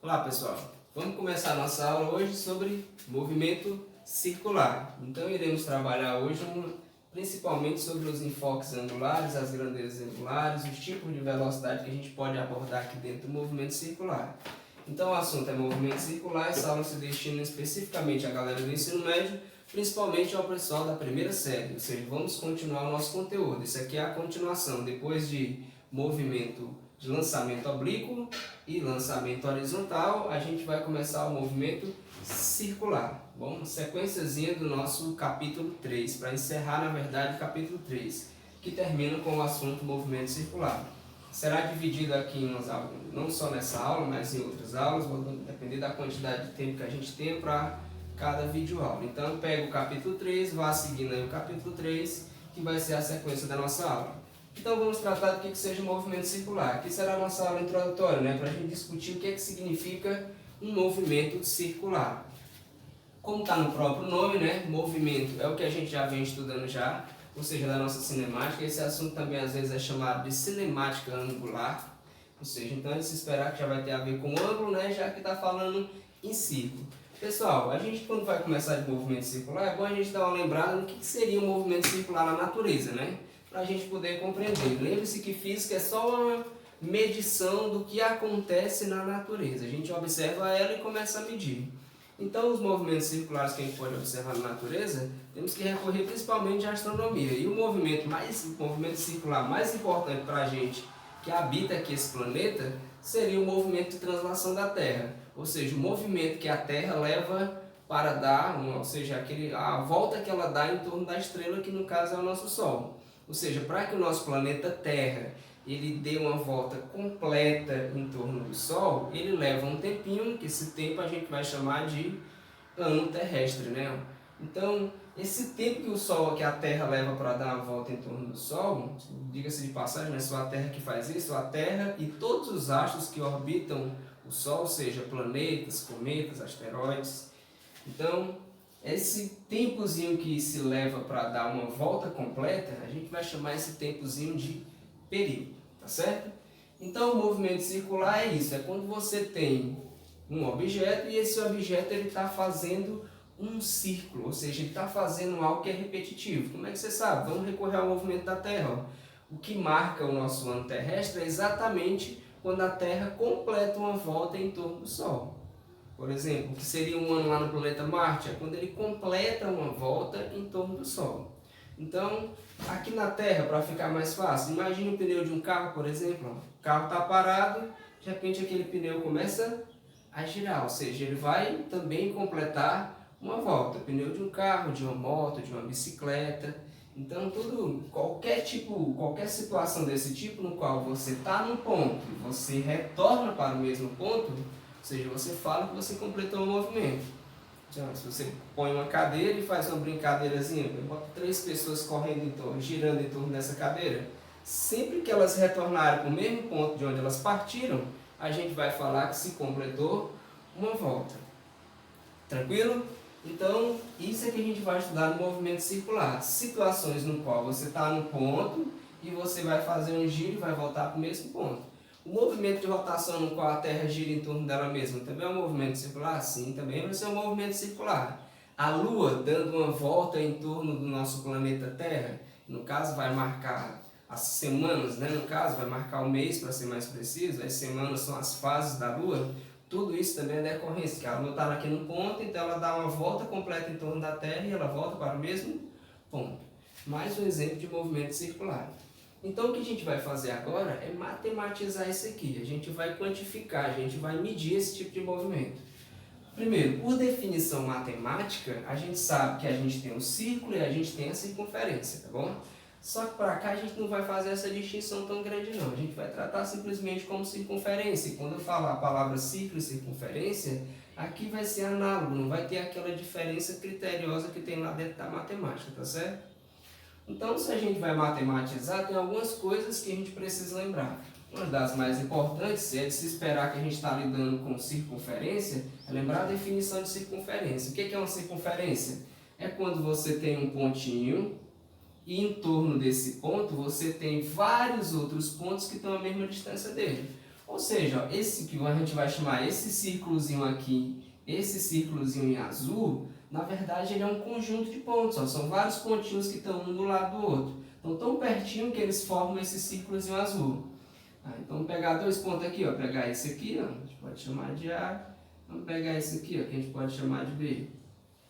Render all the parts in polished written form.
Olá pessoal, vamos começar a nossa aula hoje sobre movimento circular. Então iremos trabalhar hoje principalmente sobre os enfoques angulares, as grandezas angulares, os tipos de velocidade que a gente pode abordar aqui dentro do movimento circular. Então o assunto é movimento circular, essa aula se destina especificamente à galera do ensino médio, principalmente ao pessoal da primeira série, ou seja, vamos continuar o nosso conteúdo. Isso aqui é a continuação, depois de movimento de lançamento oblíquo e lançamento horizontal, a gente vai começar o movimento circular. Bom, sequenciazinha do nosso capítulo 3, para encerrar na verdade o capítulo 3, que termina com o assunto movimento circular. Será dividido aqui em umas aulas, não só nessa aula, mas em outras aulas, vai depender da quantidade de tempo que a gente tem para cada videoaula. Então pega o capítulo 3, vá seguindo aí o capítulo 3, que vai ser a sequência da nossa aula. Então vamos tratar do que seja o movimento circular. Aqui será a nossa aula introdutória, né, para a gente discutir o que significa um movimento circular. Como está no próprio nome, né, movimento é o que a gente já vem estudando já, ou seja, da nossa cinemática. Esse assunto também às vezes é chamado de cinemática angular, ou seja, então é de se esperar que já vai ter a ver com ângulo, né, já que está falando em círculo. Pessoal, a gente quando vai começar de movimento circular, é bom a gente dar uma lembrada no que seria um movimento circular na natureza, né? Para a gente poder compreender. Lembre-se que física é só uma medição do que acontece na natureza. A gente observa ela e começa a medir. Então, os movimentos circulares que a gente pode observar na natureza, temos que recorrer principalmente à astronomia. E o movimento circular mais importante para a gente que habita aqui esse planeta seria o movimento de translação da Terra. Ou seja, o movimento que a Terra leva para dar, ou seja, a volta que ela dá em torno da estrela, que no caso é o nosso Sol. Ou seja, para que o nosso planeta Terra ele dê uma volta completa em torno do Sol, ele leva um tempinho, que esse tempo a gente vai chamar de ano terrestre, né? Então, esse tempo que o Sol, que a Terra leva para dar uma volta em torno do Sol, diga-se de passagem, não é só a Terra que faz isso, a Terra e todos os astros que orbitam o Sol, ou seja, planetas, cometas, asteroides. Então, esse tempozinho que se leva para dar uma volta completa, a gente vai chamar esse tempozinho de período, tá certo? Então o movimento circular é isso, é quando você tem um objeto e esse objeto está fazendo um círculo, ou seja, ele está fazendo algo que é repetitivo. Como é que você sabe? Vamos recorrer ao movimento da Terra. Ó. O que marca o nosso ano terrestre é exatamente quando a Terra completa uma volta em torno do Sol. Por exemplo, o que seria um ano lá no planeta Marte é quando ele completa uma volta em torno do Sol. Então, aqui na Terra, para ficar mais fácil, imagine o pneu de um carro, por exemplo. O carro está parado, de repente aquele pneu começa a girar, ou seja, ele vai também completar uma volta. O pneu de um carro, de uma moto, de uma bicicleta. Então, qualquer situação desse tipo, no qual você está num ponto e você retorna para o mesmo ponto, ou seja, você fala que você completou o movimento. Então, se você põe uma cadeira e faz uma brincadeirazinha, bota 3 pessoas correndo girando em torno dessa cadeira, sempre que elas retornarem para o mesmo ponto de onde elas partiram, a gente vai falar que se completou uma volta. Tranquilo? Então, isso é que a gente vai estudar no movimento circular. Situações no qual você está no ponto e você vai fazer um giro e vai voltar para o mesmo ponto. O movimento de rotação no qual a Terra gira em torno dela mesma também é um movimento circular? Sim, também vai ser um movimento circular. A Lua dando uma volta em torno do nosso planeta Terra, no caso vai marcar as semanas, né? No caso vai marcar o mês para ser mais preciso, as semanas são as fases da Lua, tudo isso também é decorrência, que a Lua está aqui no ponto, então ela dá uma volta completa em torno da Terra e ela volta para o mesmo ponto. Mais um exemplo de movimento circular. Então o que a gente vai fazer agora é matematizar isso aqui, a gente vai quantificar, a gente vai medir esse tipo de movimento. Primeiro, por definição matemática, a gente sabe que a gente tem um círculo e a gente tem a circunferência, tá bom? Só que para cá a gente não vai fazer essa distinção tão grande não, a gente vai tratar simplesmente como circunferência. E quando eu falar a palavra círculo e circunferência, aqui vai ser análogo, não vai ter aquela diferença criteriosa que tem lá dentro da matemática, tá certo? Então, se a gente vai matematizar, tem algumas coisas que a gente precisa lembrar. Uma das mais importantes é de se esperar que a gente está lidando com circunferência, é lembrar a definição de circunferência. O que é uma circunferência? É quando você tem um pontinho e em torno desse ponto você tem vários outros pontos que estão à mesma distância dele. Ou seja, ó, esse que a gente vai chamar esse círculozinho aqui, esse círculozinho em azul, na verdade ele é um conjunto de pontos, ó, são vários pontinhos que estão um do lado do outro. Então tão pertinho que eles formam esse círculozinho azul. Então vamos pegar dois pontos aqui, ó, pegar esse aqui, ó, a gente pode chamar de A, vamos pegar esse aqui, ó, que a gente pode chamar de B.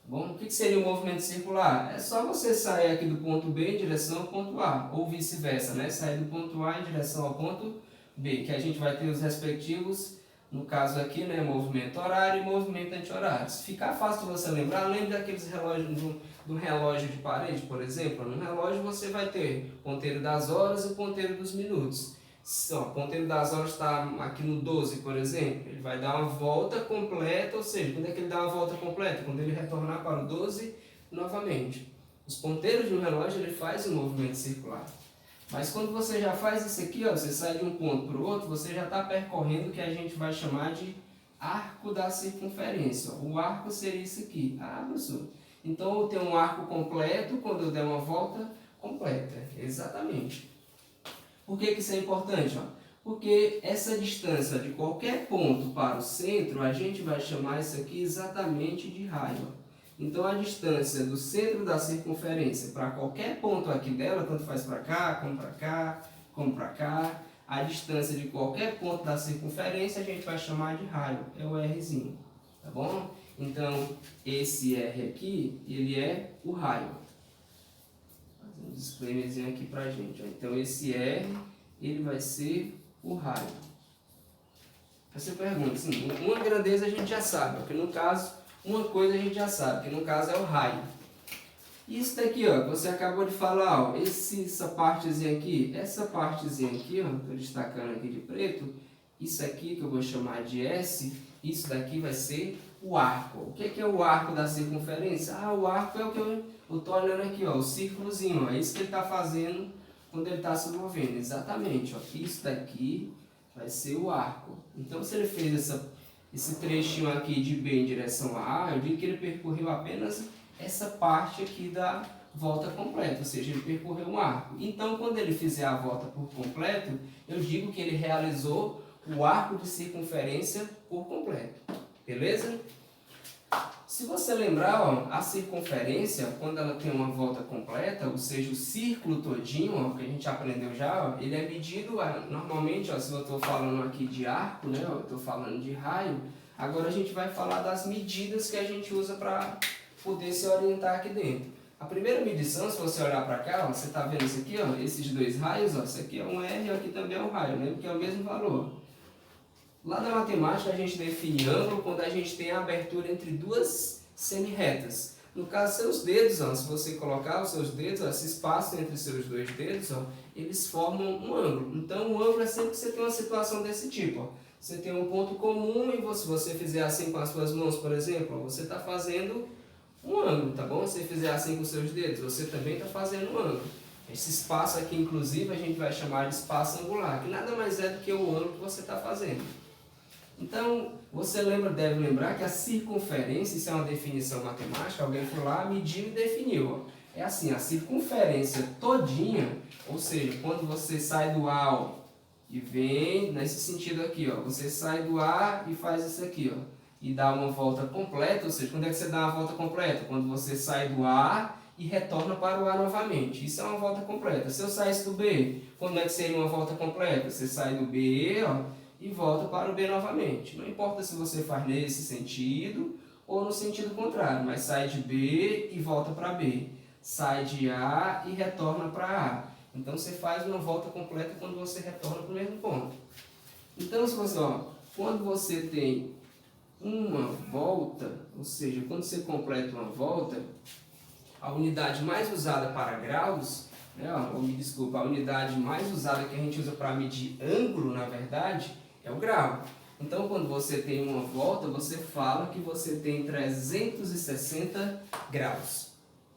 Bom, o que seria o movimento circular? É só você sair aqui do ponto B em direção ao ponto A, ou vice-versa, né? Sair do ponto A em direção ao ponto B, que a gente vai ter os respectivos, no caso aqui, né, movimento horário e movimento anti-horário. Se ficar fácil de você lembrar, lembre daqueles relógios do relógio de parede, por exemplo. No relógio você vai ter o ponteiro das horas e o ponteiro dos minutos. O ponteiro das horas está aqui no 12, por exemplo, ele vai dar uma volta completa, ou seja, quando é que ele dá uma volta completa? Quando ele retornar para o 12 novamente. Os ponteiros de um relógio ele faz um movimento circular. Mas quando você já faz isso aqui, ó, você sai de um ponto para o outro, você já está percorrendo o que a gente vai chamar de arco da circunferência. O arco seria isso aqui. Ah, professor. Então eu tenho um arco completo quando eu der uma volta completa. Exatamente. Por que isso é importante? Ó? Porque essa distância de qualquer ponto para o centro, a gente vai chamar isso aqui exatamente de raio. Então a distância do centro da circunferência para qualquer ponto aqui dela, tanto faz para cá, como para cá, a distância de qualquer ponto da circunferência a gente vai chamar de raio, é o Rzinho, tá bom? Então esse R aqui, ele é o raio. Vou fazer um disclaimerzinho aqui pra gente, ó. Então esse R, ele vai ser o raio. Você pergunta, assim, uma grandeza a gente já sabe, porque no caso uma coisa a gente já sabe, que no caso é o raio. Isso daqui, ó, você acabou de falar, ó, essa partezinha aqui, ó, estou destacando aqui de preto, isso aqui que eu vou chamar de S, isso daqui vai ser o arco. O que é o arco da circunferência? Ah, o arco é o que eu estou olhando aqui, ó, o círculozinho, ó, é isso que ele está fazendo quando ele está se movendo, exatamente, ó, isso daqui vai ser o arco. Então, se ele fez esse trechinho aqui de B em direção a A, eu digo que ele percorreu apenas essa parte aqui da volta completa, ou seja, ele percorreu um arco. Então, quando ele fizer a volta por completo, eu digo que ele realizou o arco de circunferência por completo. Beleza? Se você lembrar, ó, a circunferência, quando ela tem uma volta completa, ou seja, o círculo todinho, ó, que a gente aprendeu já, ó, ele é medido, normalmente, ó, se eu estou falando aqui de arco, né, eu estou falando de raio, agora a gente vai falar das medidas que a gente usa para poder se orientar aqui dentro. A primeira medição, se você olhar para cá, ó, você está vendo isso aqui, ó, esses dois raios, ó, isso aqui é um R e aqui também é um raio, né, porque é o mesmo valor. Lá na matemática a gente define ângulo quando a gente tem a abertura entre duas semi-retas. No caso, seus dedos, ó, se você colocar os seus dedos, ó, esse espaço entre seus dois dedos, ó, eles formam um ângulo. Então, o ângulo é sempre que você tem uma situação desse tipo. Ó. Você tem um ponto comum e se você fizer assim com as suas mãos, por exemplo, ó, você está fazendo um ângulo, tá bom? Se você fizer assim com os seus dedos, você também está fazendo um ângulo. Esse espaço aqui, inclusive, a gente vai chamar de espaço angular, que nada mais é do que o ângulo que você está fazendo. Então, você deve lembrar que a circunferência, isso é uma definição matemática, alguém foi lá, mediu e definiu. Ó. É assim, a circunferência todinha, ou seja, quando você sai do A ó, e vem nesse sentido aqui, ó, você sai do A e faz isso aqui, ó, e dá uma volta completa, ou seja, quando é que você dá uma volta completa? Quando você sai do A e retorna para o A novamente. Isso é uma volta completa. Se eu saísse do B, quando é que seria uma volta completa? Você sai do B, ó, e volta para o B novamente. Não importa se você faz nesse sentido ou no sentido contrário, mas sai de B e volta para B. Sai de A e retorna para A. Então você faz uma volta completa quando você retorna para o mesmo ponto. Então, se você, ó, quando você tem uma volta, ou seja, quando você completa uma volta, a unidade mais usada para graus, né, ó, me desculpa, a unidade mais usada que a gente usa para medir ângulo, na verdade, é o grau. Então, quando você tem uma volta, você fala que você tem 360 graus.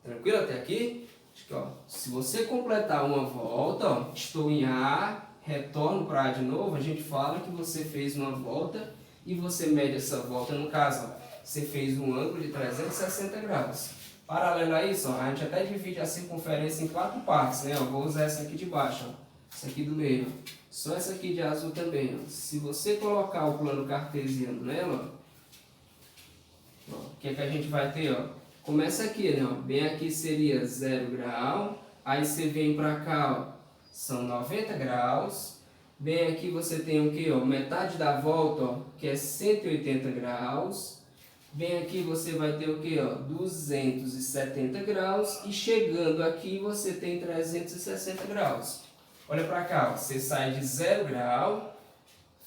Tranquilo até aqui? Acho que, ó, se você completar uma volta, ó, estou em A, retorno para A de novo, a gente fala que você fez uma volta e você mede essa volta, no caso, ó, você fez um ângulo de 360 graus. Paralelo a isso, ó, a gente até divide a circunferência em 4 partes, né? Ó, vou usar essa aqui de baixo, ó, essa aqui do meio. Ó. Só essa aqui de azul também, ó. Se você colocar o plano cartesiano nela, ó, o que é que a gente vai ter, ó? Começa aqui, né, ó. Bem aqui seria 0 grau, aí você vem pra cá, ó, são 90 graus. Bem aqui você tem o que, ó? Metade da volta, ó, que é 180 graus. Bem aqui você vai ter o que, ó? 270 graus. E chegando aqui você tem 360 graus. Olha para cá, ó. Você sai de 0 grau,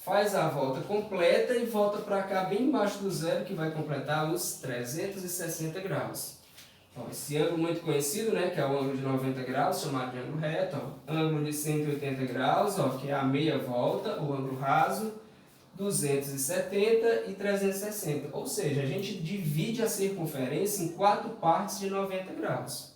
faz a volta completa e volta para cá bem embaixo do zero, que vai completar os 360 graus. Ó, esse ângulo muito conhecido, né, que é o ângulo de 90 graus, chamado de ângulo reto. Ó. Ângulo de 180 graus, ó, que é a meia volta, o ângulo raso. 270 e 360. Ou seja, a gente divide a circunferência em 4 partes de 90 graus.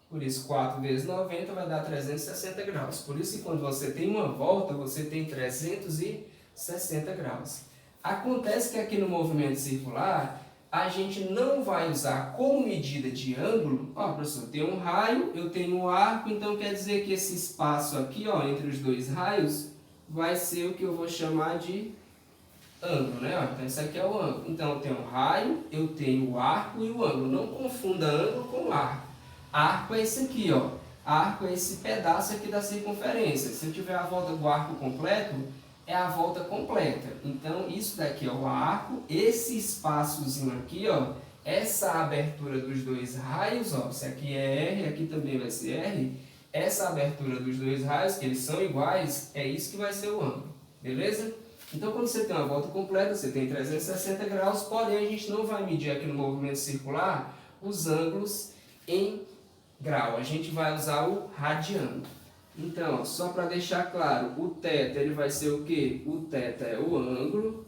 Por isso, 4 vezes 90 vai dar 360 graus. Por isso que quando você tem uma volta, você tem 360 graus. Acontece que aqui no movimento circular, a gente não vai usar como medida de ângulo. Ó, professor, tem um raio, eu tenho um arco, então quer dizer que esse espaço aqui, ó, entre os dois raios, vai ser o que eu vou chamar de ângulo, né? Então, esse aqui é o ângulo. Então, eu tenho o raio, eu tenho o arco e o ângulo. Não confunda ângulo com arco. Arco é esse aqui, ó. Arco é esse pedaço aqui da circunferência. Se eu tiver a volta do arco completo, é a volta completa. Então, isso daqui é o arco. Esse espaçozinho aqui, ó, essa abertura dos dois raios, ó, esse aqui é R, aqui também vai ser R. Essa abertura dos dois raios, que eles são iguais, é isso que vai ser o ângulo. Beleza? Então, quando você tem uma volta completa, você tem 360 graus, porém a gente não vai medir aqui no movimento circular os ângulos em grau. A gente vai usar o radiano. Então, ó, só para deixar claro, o θ ele vai ser o quê? O θ é o ângulo.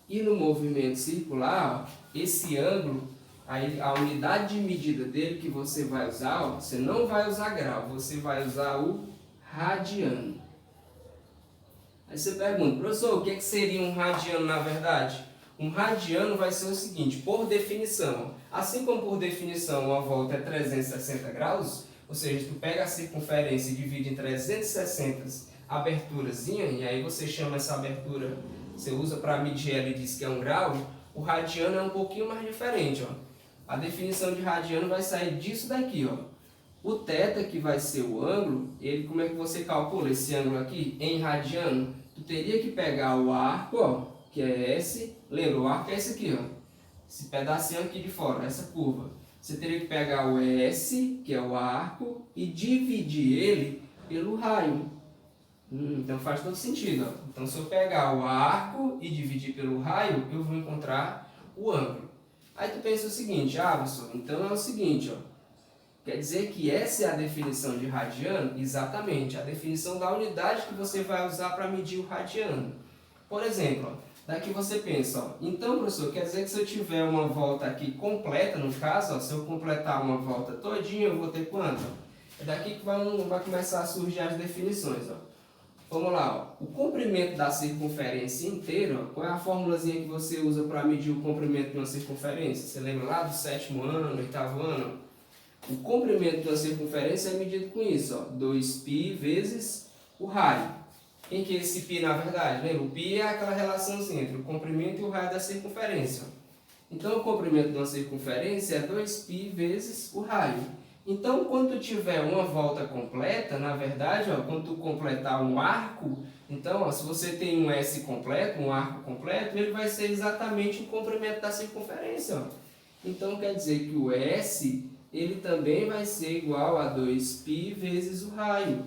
E no movimento circular, ó, esse ângulo, a unidade de medida dele que você vai usar, ó, você não vai usar grau, você vai usar o radiano. Aí você pergunta, professor, o que seria um radiano na verdade? Um radiano vai ser o seguinte, por definição, assim como por definição uma volta é 360 graus, ou seja, tu pega a circunferência e divide em 360 aberturazinha, e aí você chama essa abertura, você usa para medir ela e diz que é 1 grau, o radiano é um pouquinho mais diferente. Ó. A definição de radiano vai sair disso daqui, ó. O θ, que vai ser o ângulo, ele, como é que você calcula esse ângulo aqui em radiano? Tu teria que pegar o arco, ó, que é esse. Lembra, o arco é esse aqui, ó. Esse pedacinho aqui de fora, essa curva. Você teria que pegar o S, que é o arco, e dividir ele pelo raio. Então faz todo sentido, ó. Então se eu pegar o arco e dividir pelo raio, eu vou encontrar o ângulo. Aí tu pensa o seguinte, professor, então é o seguinte, ó. Quer dizer que essa é a definição de radiano? Exatamente, a definição da unidade que você vai usar para medir o radiano. Por exemplo, ó, daqui você pensa, ó, então, professor, quer dizer que se eu tiver uma volta aqui completa, no caso, ó, se eu completar uma volta todinha, eu vou ter quanto? É daqui que vai começar a surgir as definições. Ó. Vamos lá, ó. O comprimento da circunferência inteira, ó, qual é a formulazinha que você usa para medir o comprimento de uma circunferência? Você lembra lá do 7º ano, 8º ano? O comprimento de uma circunferência é medido com isso, ó, 2π vezes o raio. Quem que é esse π na verdade? Lembra? O π é aquela relaçãozinha entre o comprimento e o raio da circunferência. Então, o comprimento de uma circunferência é 2π vezes o raio. Então, quando tu tiver uma volta completa, na verdade, ó, quando tu completar um arco, então, ó, se você tem um S completo, um arco completo, ele vai ser exatamente o comprimento da circunferência. Ó. Então, quer dizer que o S, ele também vai ser igual a 2π vezes o raio.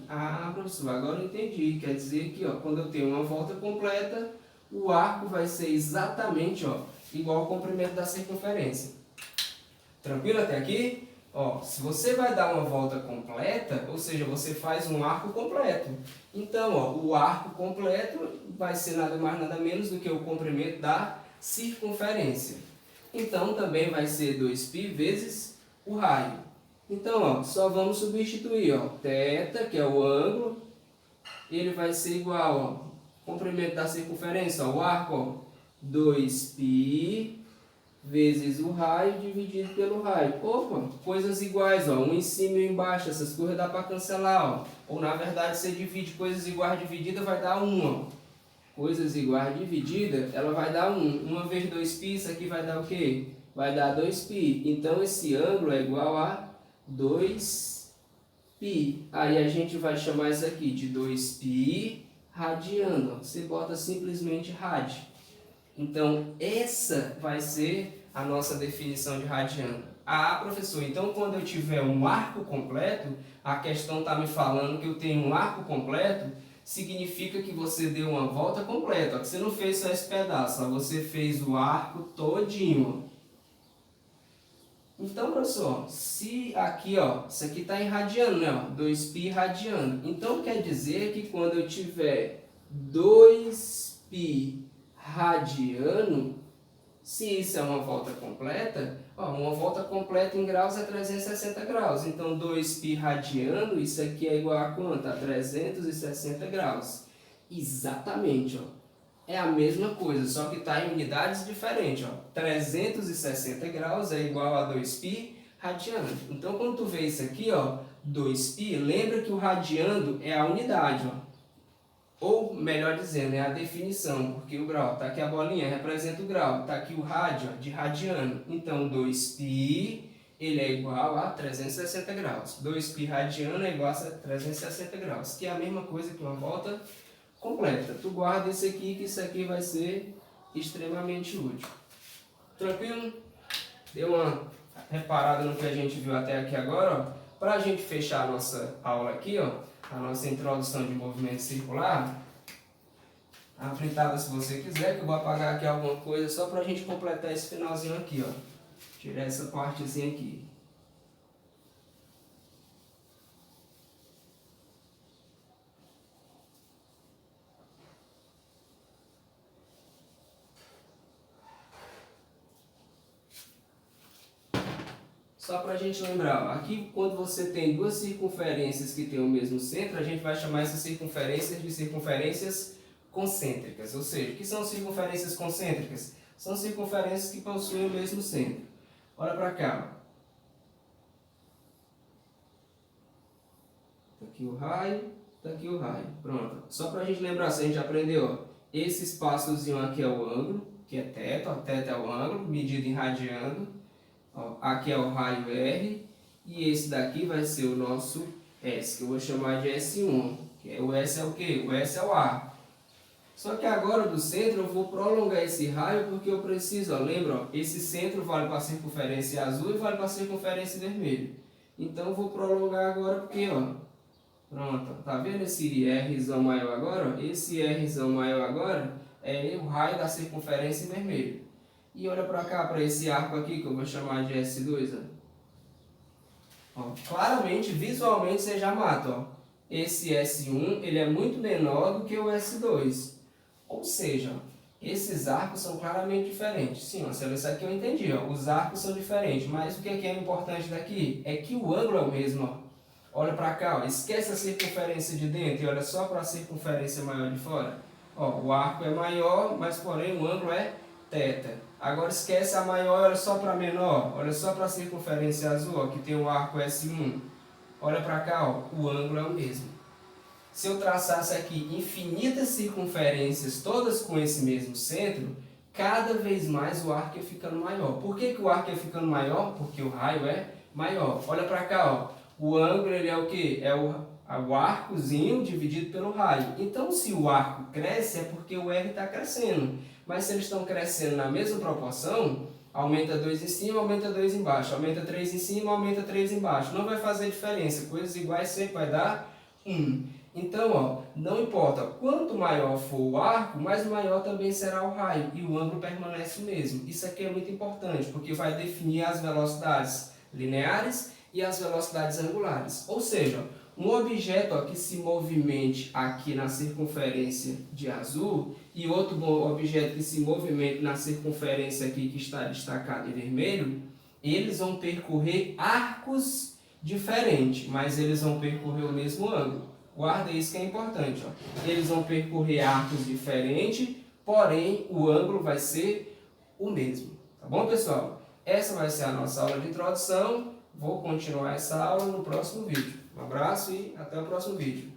Professor, agora eu entendi. Quer dizer que, ó, quando eu tenho uma volta completa, o arco vai ser exatamente, ó, igual ao comprimento da circunferência. Tranquilo até aqui? Ó, se você vai dar uma volta completa, ou seja, você faz um arco completo. Então, ó, o arco completo vai ser nada mais nada menos do que o comprimento da circunferência. Então, também vai ser 2π vezes o raio. Então, ó, só vamos substituir, ó, θ, que é o ângulo, ele vai ser igual, ó, comprimento da circunferência, ó, o arco, ó, 2π vezes o raio dividido pelo raio. Opa, coisas iguais, ó, um em cima e um embaixo, essas coisas dá para cancelar, ó. Ou na verdade você divide coisas iguais divididas vai dar 1, ó. Coisas iguais dividida, ela vai dar 1. 1 vezes 2π, isso aqui vai dar o quê? Vai dar 2π. Então esse ângulo é igual a 2π. Aí a gente vai chamar isso aqui de 2π radiano. Você bota simplesmente rad. Então essa vai ser a nossa definição de radiano. Ah, professor, então quando eu tiver um arco completo, a questão está me falando que eu tenho um arco completo, significa que você deu uma volta completa, ó, que você não fez só esse pedaço, ó, você fez o arco todinho. Então, professor, se aqui, ó, isso aqui está em radiano, né? Ó, 2π radiano. Então quer dizer que quando eu tiver 2π radiano, se isso é uma volta completa, ó, uma volta completa em graus é 360 graus. Então 2π radiano, isso aqui é igual a quanto? A 360 graus. Exatamente, ó. É a mesma coisa, só que está em unidades diferentes, ó. 360 graus é igual a 2π radiano. Então quando tu vê isso aqui, ó, 2π, lembra que o radiano é a unidade, ó. Ou, melhor dizendo, é a definição, porque o grau, está aqui a bolinha, representa o grau, está aqui o rádio, de radiano. Então, 2π, ele é igual a 360 graus. 2π radiano é igual a 360 graus, que é a mesma coisa que uma volta completa. Tu guarda isso aqui, que isso aqui vai ser extremamente útil. Tranquilo? Deu uma reparada no que a gente viu até aqui agora, ó. Para a gente fechar a nossa aula aqui, ó, a nossa introdução de movimento circular, a printada se você quiser, que eu vou apagar aqui alguma coisa só para a gente completar esse finalzinho aqui, ó. Tirar essa partezinha aqui. Só para a gente lembrar, ó, aqui quando você tem duas circunferências que têm o mesmo centro, a gente vai chamar essas circunferências de circunferências concêntricas. Ou seja, o que são circunferências concêntricas? São circunferências que possuem o mesmo centro. Olha para cá. Está aqui o raio, está aqui o raio. Pronto. Só para a gente lembrar, se a gente aprendeu, ó, esse espaçozinho aqui é o ângulo, que é θ, ó, θ é o ângulo, medido em radiano. Ó, aqui é o raio R, e esse daqui vai ser o nosso S, que eu vou chamar de S1. Que o S é o quê? O S é o arco. Só que agora do centro eu vou prolongar esse raio porque eu preciso, ó, lembra, ó, esse centro vale para a circunferência azul e vale para a circunferência vermelha. Então eu vou prolongar agora porque, ó, pronto, tá vendo esse Rzão maior agora? Ó? Esse Rzão maior agora é o raio da circunferência vermelha. E olha para cá, para esse arco aqui, que eu vou chamar de S2. Ó, claramente, visualmente, você já mata. Ó. Esse S1 ele é muito menor do que o S2. Ou seja, esses arcos são claramente diferentes. Sim, ó, isso aqui eu entendi. Ó, os arcos são diferentes, mas o que é importante daqui? É que o ângulo é o mesmo. Ó. Olha para cá, ó, esquece a circunferência de dentro e olha só para a circunferência maior de fora. Ó, o arco é maior, mas porém o ângulo é θ. Agora esquece a maior, olha só para a menor, olha só para a circunferência azul, ó, que tem o arco S1. Olha para cá, ó, o ângulo é o mesmo. Se eu traçasse aqui infinitas circunferências, todas com esse mesmo centro, cada vez mais o arco ia ficando maior. Por que o arco ia ficando maior? Porque o raio é maior. Olha para cá, ó, o ângulo ele é o quê? É o arcozinho dividido pelo raio. Então, se o arco cresce, é porque o R está crescendo. Mas se eles estão crescendo na mesma proporção, aumenta 2 em cima, aumenta 2 embaixo. Aumenta 3 em cima, aumenta 3 embaixo. Não vai fazer diferença. Coisas iguais sempre vai dar 1. Então, ó, não importa. Quanto maior for o arco, mais maior também será o raio. E o ângulo permanece o mesmo. Isso aqui é muito importante, porque vai definir as velocidades lineares e as velocidades angulares. Ou seja, um objeto, ó, que se movimente aqui na circunferência de azul e outro objeto que se movimente na circunferência aqui que está destacado em vermelho, eles vão percorrer arcos diferentes, mas eles vão percorrer o mesmo ângulo. Guarda isso que é importante. Ó. Eles vão percorrer arcos diferentes, porém o ângulo vai ser o mesmo. Tá bom, pessoal? Essa vai ser a nossa aula de introdução. Vou continuar essa aula no próximo vídeo. Um abraço e até o próximo vídeo.